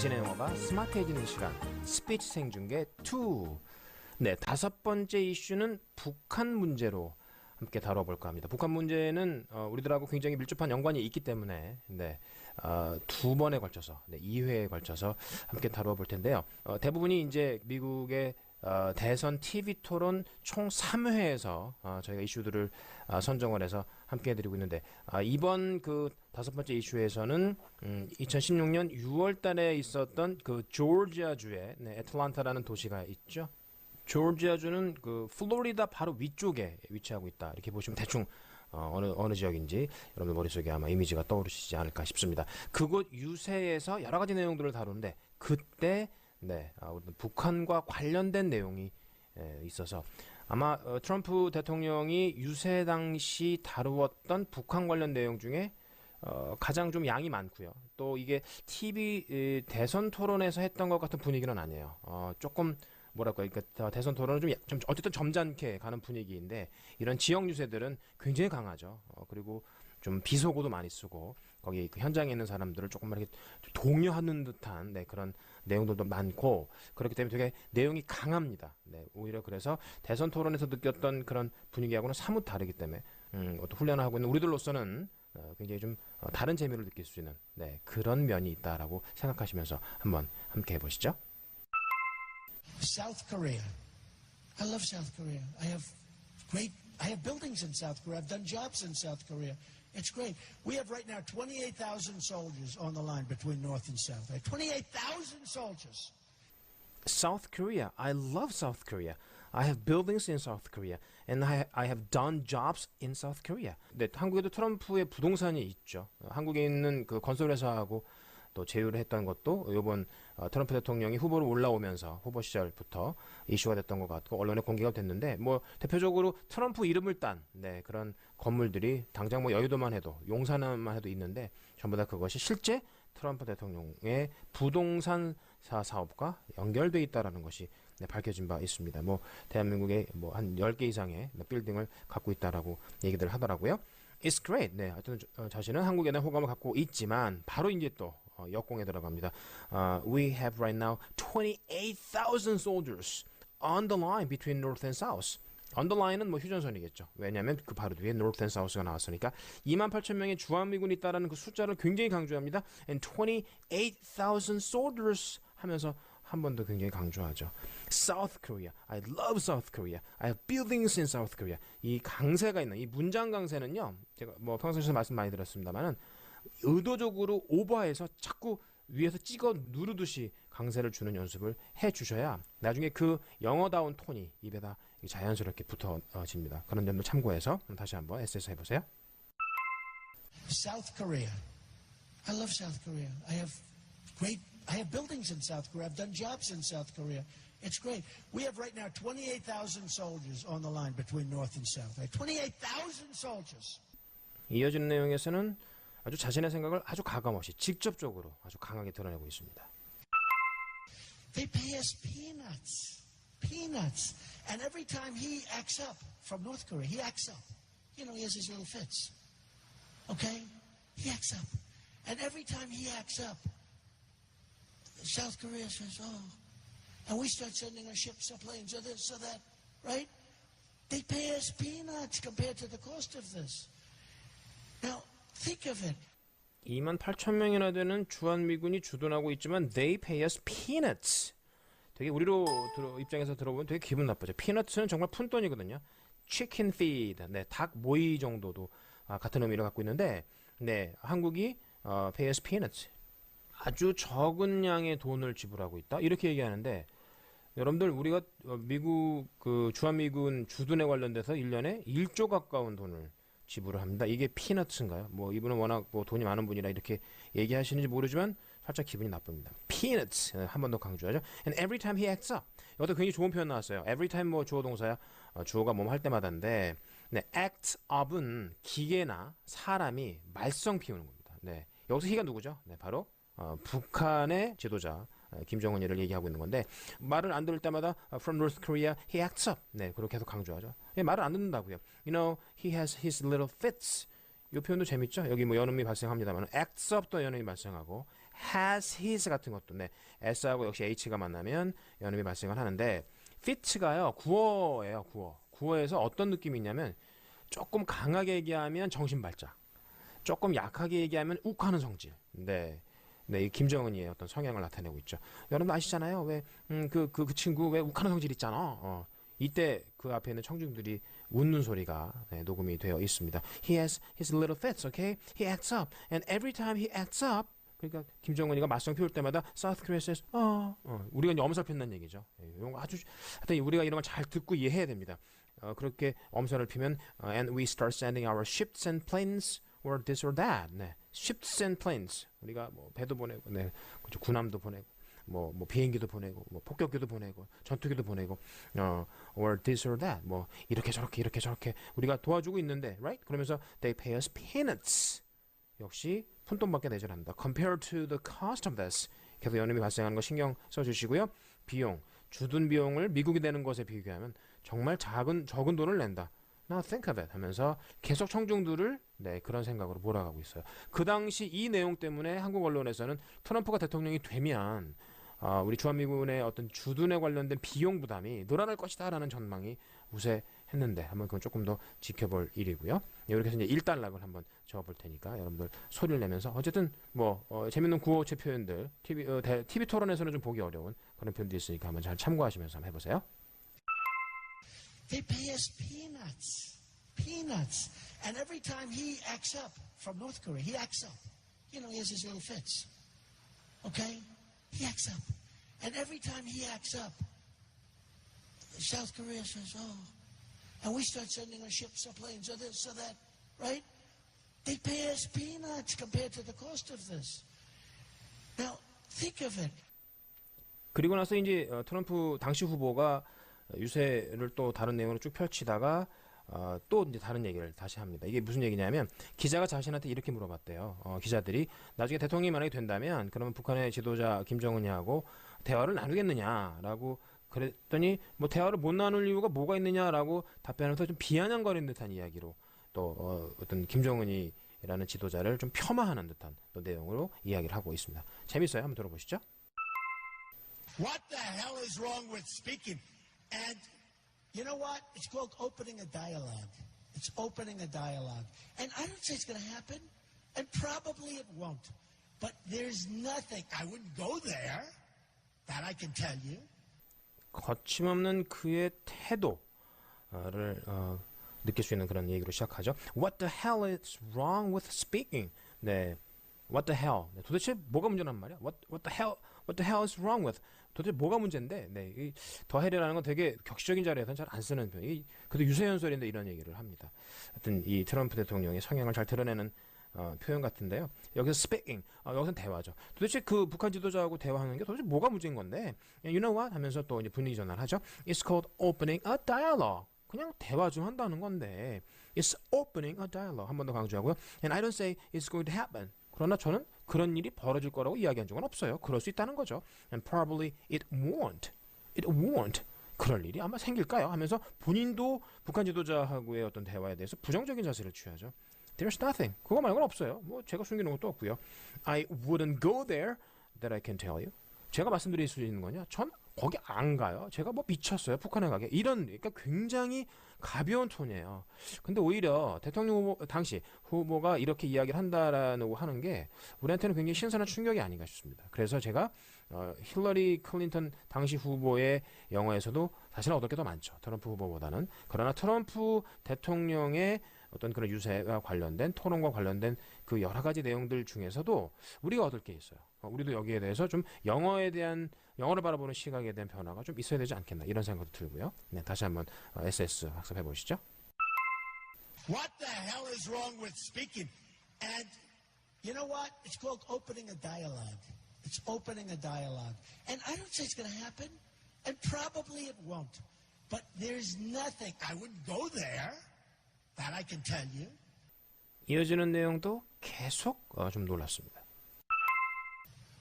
당신의 영어가 스마트해지는 시간, 스피치 생중계 2. 네, 다섯 번째 이슈는 북한 문제로 함께 다뤄볼까 합니다. 북한 문제는 우리들하고 굉장히 밀접한 연관이 있기 때문에 두 번에 걸쳐서 2회에 걸쳐서 함께 다뤄볼 텐데요. 대부분이 이제 미국의 대선 TV 토론 총 3회에서 저희가 이슈들을 선정을 해서 함께 해드리고 있는데 이번 그 다섯 번째 이슈에서는 2016년 6월 달에 있었던 그 조지아주의 애틀란타라는 도시가 있죠. 조지아주는 그 플로리다 바로 위쪽에 위치하고 있다. 이렇게 보시면 대충 어느 지역인지 여러분들 머릿속에 아마 이미지가 떠오르시지 않을까 싶습니다. 그곳 유세에서 여러 가지 내용들을 다루는데 그때 북한과 관련된 내용이 있어서 아마 트럼프 대통령이 유세 당시 다루었던 북한 관련 내용 중에 가장 좀 양이 많고요. 또 이게 TV 대선 토론에서 했던 것 같은 분위기는 아니에요. 조금 뭐랄까, 그러니까 대선 토론은 좀 어쨌든 점잖게 가는 분위기인데 이런 지역 유세들은 굉장히 강하죠. 그리고 좀 비속어도 많이 쓰고 거기 그 현장에 있는 사람들을 조금 이렇게 동요하는 듯한 그런 내용들도 많고 그렇기 때문에 되게 내용이 강합니다. 오히려 그래서 대선 토론에서 느꼈던 그런 분위기하고는 사뭇 다르기 때문에 어떤 훈련을 하고 있는 우리들로서는 굉장히 좀 다른 재미를 느낄 수 있는 그런 면이 있다라고 생각하시면서 한번 함께 해보시죠. South Korea. I love South Korea. I have buildings in South Korea. I've done jobs in South Korea. It's great. We have right now 28,000 soldiers on the line between North and South. 28,000 soldiers. South Korea. I love South Korea. I have buildings in South Korea. And I have done jobs in South Korea. 네, 한국에도 트럼프의 부동산이 있죠. 한국에 있는 그 건설회사하고 또 제휴를 했던 것도 이번 트럼프 대통령이 후보로 올라오면서 후보 시절부터 이슈가 됐던 것 같고 언론에 공개가 됐는데 뭐 대표적으로 트럼프 이름을 딴 그런 건물들이 당장 뭐 여의도만 해도 용산만 해도 있는데 전부 다 그것이 실제 트럼프 대통령의 부동산 사업과 연결돼 있다라는 것이 밝혀진 바 있습니다. 뭐 대한민국에 뭐 한 10개 이상의 빌딩을 갖고 있다라고 얘기들 하더라고요. It's great. 하여튼 자신은 한국에 대한 호감을 갖고 있지만 바로 이제 또 역공에 들어갑니다. We have right now 28,000 soldiers on the line between North and South. On the line은 뭐 휴전선이겠죠. 왜냐하면 그 바로 뒤에 North and South가 나왔으니까 28,000명의 주한미군이 있다라는 그 숫자를 굉장히 강조합니다. And 28,000 soldiers 하면서 한 번 더 굉장히 강조하죠. South Korea. I love South Korea. I have buildings in South Korea. 이 강세가 있는 이 문장 강세는요. 제가 뭐 평소에 말씀 많이 드렸습니다만은 의도적으로 오버해서 자꾸 위에서 찍어 누르듯이 강세를 주는 연습을 해 주셔야 나중에 그 영어다운 톤이 입에다 자연스럽게 붙어집니다. 그런 점도 참고해서 다시 한번 에세이에서 해보세요. South Korea. I love South Korea. I have buildings in South Korea. I've done jobs in South Korea. It's great. We have right now 28,000 soldiers on the line between North and South. 28,000 soldiers. 이어지는 내용에서는 아주 자신의 생각을 아주 가감없이 직접적으로 아주 강하게 드러내고 있습니다. They pay us peanuts. Peanuts. And every time he acts up from North Korea, he acts up. You know, he has his little fits. Okay? He acts up. And every time he acts up, South Korea says, oh, and we start sending our ships, our planes, or this, or that, right? They pay us peanuts compared to the cost of this. Now, think of it. 28,000명이나 되는 주한미군이 주둔하고 있지만 they pay us peanuts. 되게 우리로 입장에서 들어보면 되게 기분 나쁘죠. peanuts는 정말 푼돈이거든요. chicken feed, 닭 모이 정도도 같은 의미를 갖고 있는데 한국이 pay us peanuts. 아주 적은 양의 돈을 지불하고 있다. 이렇게 얘기하는데 여러분들 우리가 미국 그 주한미군 주둔에 관련돼서 1년에 1조 가까운 돈을 지불을 합니다. 이게 피너츠인가요? 뭐 이분은 워낙 뭐 돈이 많은 분이라 이렇게 얘기하시는지 모르지만 살짝 기분이 나쁩니다. Peanuts 한 번 더 강조하죠. And every time he acts up. 이것도 굉장히 좋은 표현 나왔어요. Every time 뭐 주어 동사야. 주어가 뭐뭐 할 때마다인데 act up은 기계나 사람이 말썽 피우는 겁니다. 여기서 he가 누구죠? 바로 북한의 지도자 김정은이를 얘기하고 있는 건데 말을 안 들을 때마다 from North Korea he acts up. 그렇게 계속 강조하죠. 말을 안 듣는다고요. You know, he has his little fits. 이 표현도 재밌죠? 여기 뭐 연음이 발생합니다만 acts up도 연음이 발생하고 has his 같은 것도 네. s하고 역시 h가 만나면 연음이 발생을 하는데 fit가요. 구어예요. 구어에서 어떤 느낌이 있냐면 조금 강하게 얘기하면 정신발작, 조금 약하게 얘기하면 욱하는 성질. 네. 네, 이 김정은이의 어떤 성향을 나타내고 있죠. 여러분 아시잖아요. 왜 그 친구 왜 욱하는 성질 있잖아. 이때 그 앞에 있는 청중들이 웃는 소리가 네, 녹음이 되어 있습니다. He has his little fits, okay? He acts up, and every time he acts up, 그러니까 김정은이가 맞성 피울 때마다 South Korea says, 우리가 이제 엄살 핀다는 얘기죠. 이런 거 아주 하여튼 우리가 이런 걸 잘 듣고 이해해야 됩니다. 그렇게 엄살을 피면 and we start sending our ships and planes or this or that. 네, ships and planes. 우리가 뭐 배도 보내고, 네, 그렇죠. 군함도 보내고. 뭐 비행기도 보내고 뭐 폭격기도 보내고 전투기도 보내고 or this or that 뭐 이렇게 저렇게 우리가 도와주고 있는데 right? 그러면서 they pay us peanuts 역시 푼돈밖에 내질 않는다. compared to the cost of this 계속 연음이 발생하는 거 신경 써주시고요. 비용 주둔 비용을 미국이 내는 것에 비교하면 정말 적은 돈을 낸다. Now think of it 하면서 계속 청중들을 네, 그런 생각으로 몰아가고 있어요. 그 당시 이 내용 때문에 한국 언론에서는 트럼프가 대통령이 되면 우리 주한미군의 어떤 주둔에 관련된 비용 부담이 늘어날 것이다라는 전망이 우세했는데 한번 그건 조금 더 지켜볼 일이고요. 이렇게 해서 이제 1단락을 한번 적어볼 테니까 여러분들 소리를 내면서 어쨌든 뭐 재밌는 구어체 표현들 TV 토론에서는 좀 보기 어려운 그런 표현들이 있으니까 한번 잘 참고하시면서 한번 해보세요. They pay us peanuts. And every time he acts up from North Korea, he acts up. You know, he has his little fits. Okay? He acts up. And every time he acts up, South Korea says, and we start sending our ships, our planes, or this, or that, right? They pay us peanuts compared to the cost of this. Now, think of it. 그리고 나서 이제 트럼프 당시 후보가 유세를 또 다른 내용으로 쭉 펼치다가 또 이제 다른 얘기를 다시 합니다. 이게 무슨 얘기냐면 기자가 자신한테 이렇게 물어봤대요. 기자들이 나중에 대통령이 만약에 된다면 그러면 북한의 지도자 김정은이하고 대화를 나누겠느냐라고 그랬더니 뭐 대화를 못 나눌 이유가 뭐가 있느냐라고 답변하면서 좀 비아냥거리는 듯한 이야기로 또 어떤 김정은이라는 지도자를 좀 폄하하는 듯한 또 내용으로 이야기를 하고 있습니다. 재밌어요. 한번 들어보시죠. What the hell is wrong with speaking? And you know what? It's called opening a dialogue. It's opening a dialogue. And I don't say it's going to happen, and probably it won't. But there's nothing. I wouldn't go there. That I can tell you. 거침없는 그의 태도를 느낄 수 있는 그런 얘기로 시작하죠. What the hell is wrong with speaking? 네, what the hell? 네, 도대체 뭐가 문제란 말이야? What the hell is wrong with? 도대체 뭐가 문제인데? 네, 이 the hell이라는 건 되게 격식적인 자리에서는 잘 안 쓰는 표현. 그래도 유세연설인데 이런 얘기를 합니다. 하여튼 이 트럼프 대통령의 성향을 잘 드러내는 표현 같은데요. 여기서 speaking, 여기서는 대화죠. 도대체 그 북한 지도자하고 대화하는 게 도대체 뭐가 문제인 건데? You know what? 하면서 또 이제 분위기 전환을 하죠. It's called opening a dialogue. 그냥 대화 좀 한다는 건데. It's opening a dialogue. 한 번 더 강조하고요. And I don't say it's going to happen. 그러나 저는 그런 일이 벌어질 거라고 이야기한 적은 없어요. 그럴 수 있다는 거죠. And probably it won't. It won't. 그럴 일이 아마 생길까요? 하면서 본인도 북한 지도자하고의 어떤 대화에 대해서 부정적인 자세를 취하죠. There's nothing. 그거 말고는 없어요. 뭐 제가 숨기는 것도 없고요. I wouldn't go there. That I can tell you. 제가 말씀드릴 수 있는 거냐? 전 거기 안 가요. 제가 뭐 미쳤어요. 북한에 가게. 이런 그러니까 굉장히 가벼운 톤이에요. 근데 오히려 대통령 후보 당시 후보가 이렇게 이야기를 한다라고 하는 게 우리한테는 굉장히 신선한 충격이 아닌가 싶습니다. 그래서 제가 힐러리 클린턴 당시 후보의 영어에서도 사실은 얻을 게 더 많죠. 트럼프 후보보다는. 그러나 트럼프 대통령의 어떤 그런 유세와 관련된 토론과 관련된 그 여러 가지 내용들 중에서도 우리가 얻을 게 있어요. 우리도 여기에 대해서 좀 영어를 바라보는 시각에 대한 변화가 좀 있어야 되지 않겠나 이런 생각도 들고요. 네, 다시 한번 SS 학습해 보시죠. What the hell is wrong with speaking? And you know what? It's called opening a dialogue. It's opening a dialogue. And I don't say it's going to happen, and probably it won't. But there's nothing. I wouldn't go there. That I can tell you. 이어지는 내용도 계속 좀 놀랐습니다.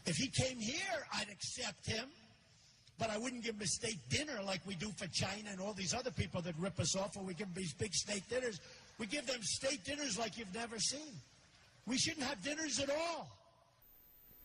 If he came here, I'd accept him. But I wouldn't give him a state dinner like we do for China and all these other people that rip us off, or we give them these big state dinners. We give them state dinners like you've never seen. We shouldn't have dinners at all.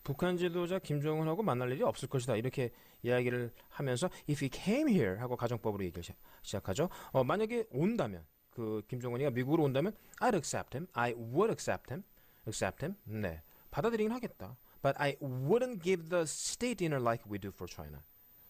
북한 지도자 김정은하고 만날 일이 없을 것이다. 이렇게 이야기를 하면서 if he came here 하고 가정법으로 얘기를 시작하죠. 만약에 온다면 그 김정은이가 미국으로 온다면 I'd accept him. I would accept him. accept him. 네. 받아들이긴 하겠다. But I wouldn't give the state dinner like we do for China.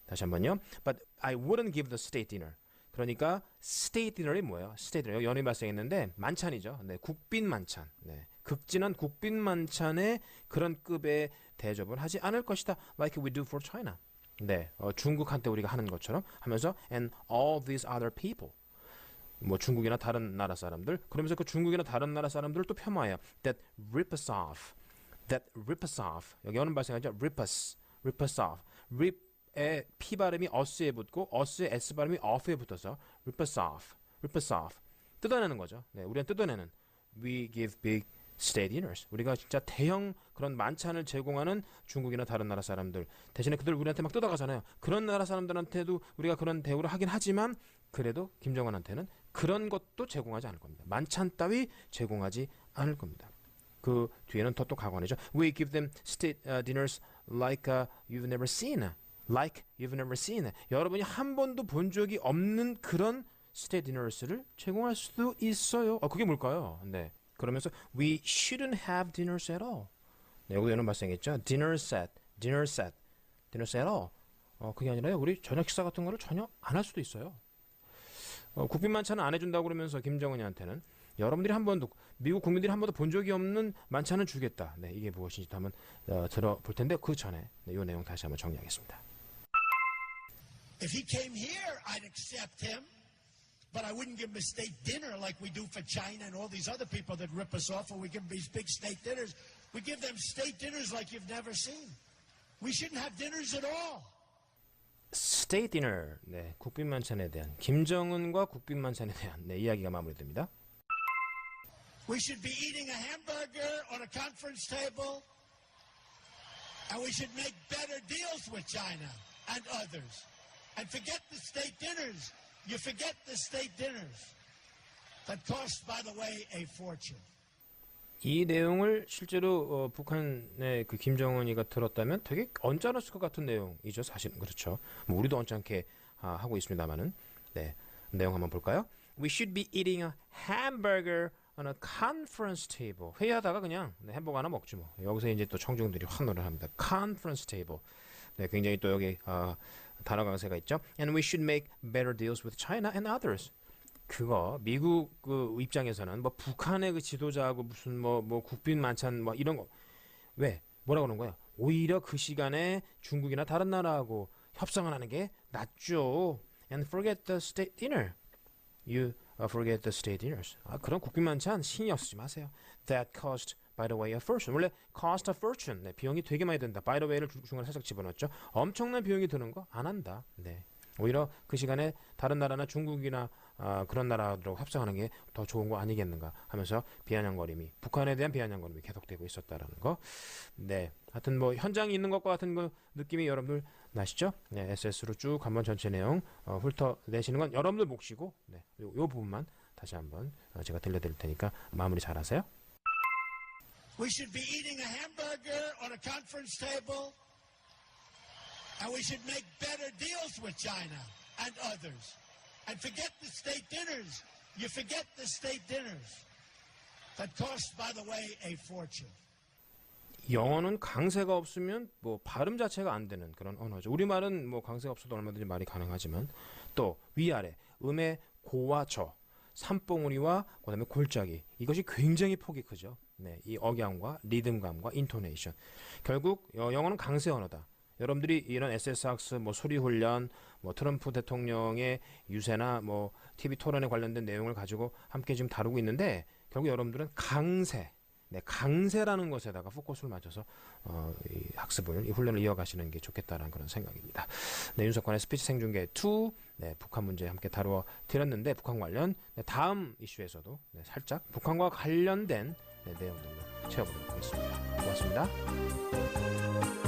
다시 한번요. But I wouldn't give the state dinner. 그러니까 state dinner이 뭐예요? state dinner. 연이 발생했는데 만찬이죠. 네, 국빈 만찬. 네, 극진한 국빈 만찬에 그런 급의 대접을 하지 않을 것이다. Like we do for China. 네, 중국한테 우리가 하는 것처럼 하면서 and all these other people. 뭐 중국이나 다른 나라 사람들. 그러면서 그 중국이나 다른 나라 사람들을 또 폄하해요. That rip us off. That rip us off. 여기 연은 발생하죠. rip us off. rip 에 P 발음이 us에 붙고 us의 S 발음이 off에 붙어서 rip us off 뜯어내는 거죠. 네, 우리는 뜯어내는 we give big state dinners. 우리가 진짜 대형 그런 만찬을 제공하는 중국이나 다른 나라 사람들 대신에 그들 우리한테 막 뜯어가잖아요. 그런 나라 사람들한테도 우리가 그런 대우를 하긴 하지만 그래도 김정은한테는 그런 것도 제공하지 않을 겁니다. 만찬 따위 제공하지 않을 겁니다. 그 뒤에는 더 또 각원이죠. We give them state dinners like you've never seen. Like you've never seen. 여러분이 한 번도 본 적이 없는 그런 state dinners를 제공할 수도 있어요. 그게 뭘까요? 네. 그러면서 we shouldn't have dinners at all. 네, 여기에는 발생했죠. dinner set at all. 그게 아니라요. 우리 저녁 식사 같은 거를 전혀 안 할 수도 있어요. 국빈 만찬은 안 해준다고 그러면서 김정은이한테는 여러분들이 한 번도 미국 국민들이 한 번도 본 적이 없는 만찬을 주겠다. 네, 이게 무엇인지 한번 들어볼 텐데 그 전에 네, 이 내용 다시 한번 정리하겠습니다. If he came here, I'd accept him. But I wouldn't give him a state dinner like we do for China and all these other people that rip us off, or we give them these big state dinners. We give them state dinners like you've never seen. We shouldn't have dinners at all. State dinner. 네, 국빈 만찬에 대한 김정은과 국빈 만찬에 대한 네, 이야기가 마무리됩니다. We should be eating a hamburger on a conference table, and we should make better deals with China and others. And forget the state dinners. You forget the state dinners that cost, by the way, a fortune. 이 내용을 실제로 북한의 그 김정은이가 들었다면 되게 언짢았을 것 같은 내용이죠. 사실은 그렇죠. 뭐 우리도 언짢게 하고 있습니다만은 네, 내용 한번 볼까요? We should be eating a hamburger on a conference table. 회의하다가 그냥 네, 햄버거 하나 먹지 뭐. 여기서 이제 또 청중들이 환호를 합니다. Conference table. 네, 굉장히 또 여기 단어 강세가 있죠. And we should make better deals with China and others. 그거 미국 그 입장에서는 뭐 북한의 그 지도자하고 무슨 뭐 국빈 만찬 뭐 이런 거 왜 뭐라고 그러는 거야? 오히려 그 시간에 중국이나 다른 나라하고 협상을 하는 게 낫죠. And forget the state dinner. You forget the state dinners. 그런 국빈 만찬 신경 쓰지 마세요. That cost by the way a fortune. 원래 cost a fortune. 네, 비용이 되게 많이 든다. by the way를 중간에 살짝 집어넣었죠. 엄청난 비용이 드는 거 안 한다. 네. 오히려 그 시간에 다른 나라나 중국이나 그런 나라들하고 협상하는 게 더 좋은 거 아니겠는가 하면서 비아냥거림이 북한에 대한 비아냥거림이 계속되고 있었다라는 거. 네, 하여튼 뭐 현장에 있는 것과 같은 그 느낌이 여러분들 나시죠? 네, SS로 쭉 한번 전체 내용 훑어내시는 건 여러분들 몫이고, 네, 요 부분만 다시 한번 제가 들려드릴 테니까 마무리 잘하세요. We should be eating a hamburger on a conference table. And we should make better deals with China and others. And forget the state dinners. You forget the state dinners that cost, by the way, a fortune. 영어는 강세가 없으면 뭐 발음 자체가 안 되는 그런 언어죠. 우리말은 뭐 강세가 없어도 얼마든지 말이 가능하지만 또 위아래 음의 고와 저, 산봉우리와 그다음에 골짜기 이것이 굉장히 폭이 크죠. 네, 이 억양과 리듬감과 인토네이션. 결국 영어는 강세 언어다. 여러분들이 이런 SS 학습, 뭐 소리 훈련, 뭐 트럼프 대통령의 유세나 뭐 TV 토론에 관련된 내용을 가지고 함께 지금 다루고 있는데 결국 여러분들은 강세, 네, 강세라는 것에다가 포커스를 맞춰서 이 학습을, 이 훈련을 이어가시는 게 좋겠다라는 그런 생각입니다. 네, 윤석관의 스피치 생중계 2, 네, 북한 문제 함께 다루어 드렸는데 북한 관련 네, 다음 이슈에서도 네, 살짝 북한과 관련된 네, 내용들로 채워보도록 하겠습니다. 고맙습니다.